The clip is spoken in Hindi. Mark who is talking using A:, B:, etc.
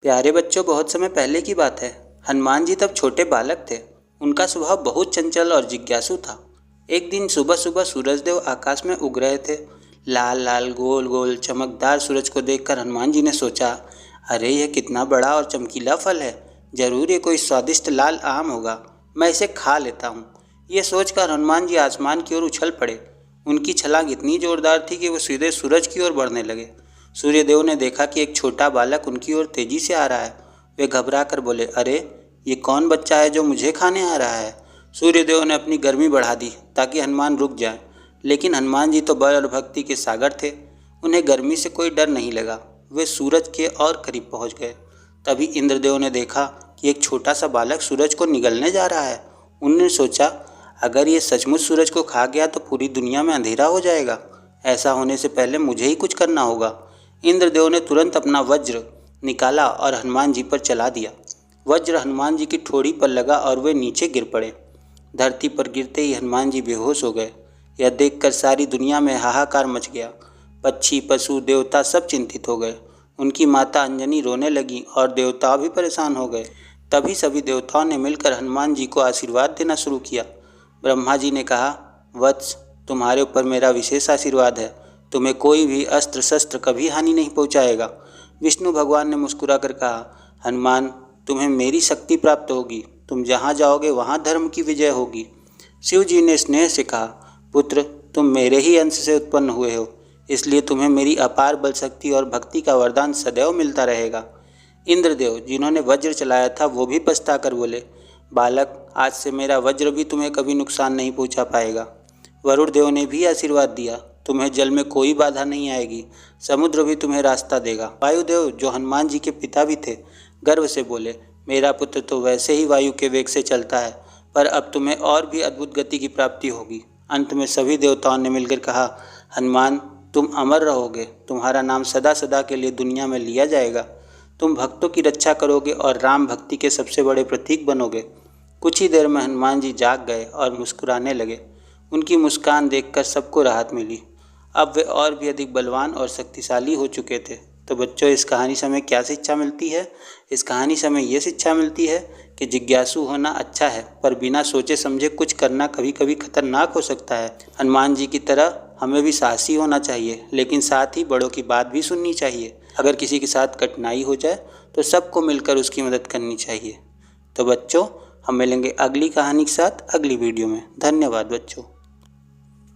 A: प्यारे बच्चों, बहुत समय पहले की बात है। हनुमान जी तब छोटे बालक थे। उनका स्वभाव बहुत चंचल और जिज्ञासु था। एक दिन सुबह सुबह सूरजदेव आकाश में उग रहे थे। लाल लाल गोल गोल चमकदार सूरज को देखकर हनुमान जी ने सोचा, अरे यह कितना बड़ा और चमकीला फल है। जरूर ये कोई स्वादिष्ट लाल आम होगा। मैं इसे खा लेता हूँ। ये सोचकर हनुमान जी आसमान की ओर उछल पड़े। उनकी छलांग इतनी जोरदार थी कि वो सीधे सूरज की ओर बढ़ने लगे। सूर्यदेव ने देखा कि एक छोटा बालक उनकी ओर तेजी से आ रहा है। वे घबरा कर बोले, अरे ये कौन बच्चा है जो मुझे खाने आ रहा है। सूर्यदेव ने अपनी गर्मी बढ़ा दी ताकि हनुमान रुक जाए, लेकिन हनुमान जी तो बल और भक्ति के सागर थे। उन्हें गर्मी से कोई डर नहीं लगा। वे सूरज के और करीब पहुंच गए। तभी इंद्रदेव ने देखा कि एक छोटा सा बालक सूरज को निगलने जा रहा है। उन्होंने सोचा, अगर ये सचमुच सूरज को खा गया तो पूरी दुनिया में अंधेरा हो जाएगा। ऐसा होने से पहले मुझे ही कुछ करना होगा। इंद्रदेव ने तुरंत अपना वज्र निकाला और हनुमान जी पर चला दिया। वज्र हनुमान जी की ठोड़ी पर लगा और वे नीचे गिर पड़े। धरती पर गिरते ही हनुमान जी बेहोश हो गए। यह देखकर सारी दुनिया में हाहाकार मच गया। पक्षी, पशु, देवता सब चिंतित हो गए। उनकी माता अंजनी रोने लगी और देवता भी परेशान हो गए। तभी सभी देवताओं ने मिलकर हनुमान जी को आशीर्वाद देना शुरू किया। ब्रह्मा जी ने कहा, वत्स, तुम्हारे ऊपर मेरा विशेष आशीर्वाद है। तुम्हें कोई भी अस्त्र शस्त्र कभी हानि नहीं पहुंचाएगा। विष्णु भगवान ने मुस्कुराकर कहा, हनुमान, तुम्हें मेरी शक्ति प्राप्त होगी। तुम जहाँ जाओगे वहाँ धर्म की विजय होगी। शिव जी ने स्नेह से कहा, पुत्र, तुम मेरे ही अंश से उत्पन्न हुए हो, इसलिए तुम्हें मेरी अपार बल शक्ति और भक्ति का वरदान सदैव मिलता रहेगा। इंद्रदेव, जिन्होंने वज्र चलाया था, वो भी पछता कर बोले, बालक, आज से मेरा वज्र भी तुम्हें कभी नुकसान नहीं पहुंचा पाएगा। वरुण देव ने भी आशीर्वाद दिया, तुम्हें जल में कोई बाधा नहीं आएगी। समुद्र भी तुम्हें रास्ता देगा। वायुदेव, जो हनुमान जी के पिता भी थे, गर्व से बोले, मेरा पुत्र तो वैसे ही वायु के वेग से चलता है, पर अब तुम्हें और भी अद्भुत गति की प्राप्ति होगी। अंत में सभी देवताओं ने मिलकर कहा, हनुमान, तुम अमर रहोगे। तुम्हारा नाम सदा सदा के लिए दुनिया में लिया जाएगा। तुम भक्तों की रक्षा करोगे और राम भक्ति के सबसे बड़े प्रतीक बनोगे। कुछ ही देर में हनुमान जी जाग गए और मुस्कुराने लगे। उनकी मुस्कान देखकर सबको राहत मिली। अब वे और भी अधिक बलवान और शक्तिशाली हो चुके थे। तो बच्चों, इस कहानी से हमें क्या शिक्षा मिलती है? इस कहानी से हमें ये शिक्षा मिलती है कि जिज्ञासु होना अच्छा है, पर बिना सोचे समझे कुछ करना कभी कभी खतरनाक हो सकता है। हनुमान जी की तरह हमें भी साहसी होना चाहिए, लेकिन साथ ही बड़ों की बात भी सुननी चाहिए। अगर किसी के साथ कठिनाई हो जाए तो सबको मिलकर उसकी मदद करनी चाहिए। तो बच्चों, हम मिलेंगे अगली कहानी के साथ अगली वीडियो में। धन्यवाद बच्चों।